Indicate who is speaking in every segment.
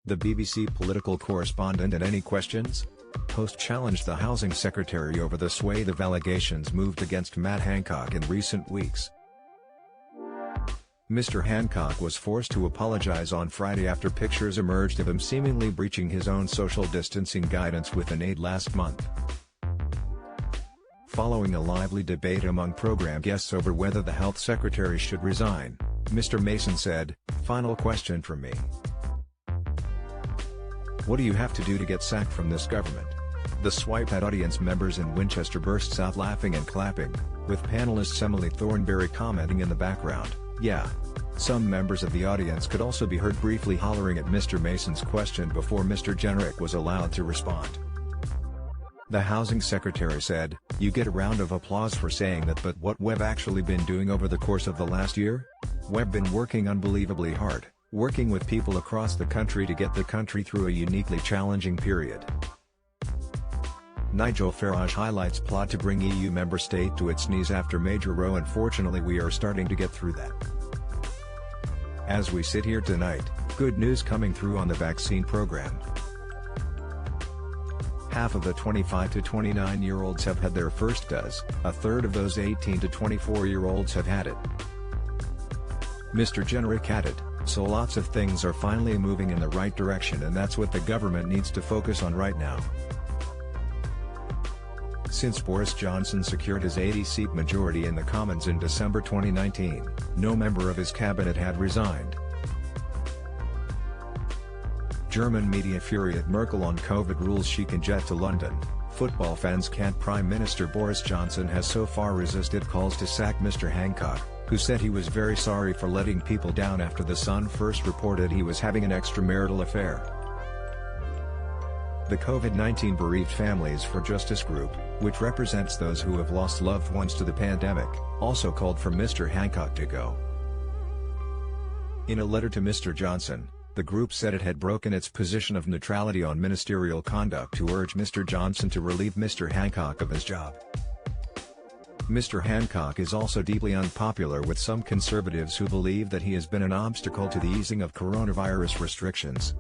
Speaker 1: The BBC political correspondent and any questions? Post challenged the housing secretary over the swathe of allegations moved against Matt Hancock in recent weeks. Mr. Hancock was forced to apologize on Friday after pictures emerged of him seemingly breaching his own social distancing guidance with an aide last month. Following a lively debate among program guests over whether the health secretary should resign, Mr. Mason said, "Final question from me. What do you have to do to get sacked from this government?" The swipe at audience members in Winchester bursts out laughing and clapping, with panelists Emily Thornberry commenting in the background, "Yeah." Some members of the audience could also be heard briefly hollering at Mr. Mason's question before Mr. Jenrick was allowed to respond. The housing secretary said, "You get a round of applause for saying that, but what we've actually been doing over the course of the last year? We've been working unbelievably hard, working with people across the country to get the country through a uniquely challenging period." Nigel Farage highlights plot to bring EU member state to its knees after major row. "Unfortunately we are starting to get through that. As we sit here tonight, good news coming through on the vaccine program. Half of the 25 to 29-year-olds have had their first dose, a third of those 18 to 24-year-olds have had it." Mr. Jenrick added, "So lots of things are finally moving in the right direction, and that's what the government needs to focus on right now." Since Boris Johnson secured his 80-seat majority in the Commons in December 2019, no member of his cabinet had resigned. German media fury at Merkel on COVID rules she can jet to London. Football fans can't. Prime Minister Boris Johnson has so far resisted calls to sack Mr. Hancock, who said he was very sorry for letting people down after The Sun first reported he was having an extramarital affair. The COVID-19 Bereaved Families for Justice group, which represents those who have lost loved ones to the pandemic, also called for Mr. Hancock to go. In a letter to Mr. Johnson, the group said it had broken its position of neutrality on ministerial conduct to urge Mr. Johnson to relieve Mr. Hancock of his job. Mr. Hancock is also deeply unpopular with some conservatives who believe that he has been an obstacle to the easing of coronavirus restrictions.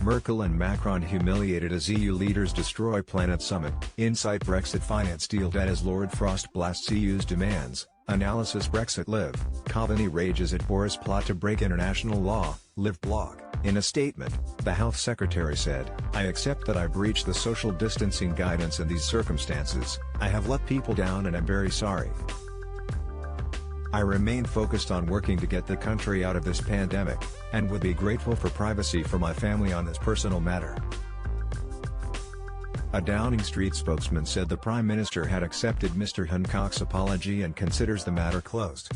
Speaker 1: Merkel and Macron humiliated as EU leaders destroy planet summit. Insight Brexit finance deal dead as Lord Frost blasts EU's demands. Analysis Brexit Live, Coveney rages at Boris plot to break international law. Live blog. In a statement, the health secretary said, "I accept that I breached the social distancing guidance in these circumstances. I have let people down and I'm very sorry. I remain focused on working to get the country out of this pandemic, and would be grateful for privacy for my family on this personal matter." A Downing Street spokesman said the Prime Minister had accepted Mr. Hancock's apology and considers the matter closed.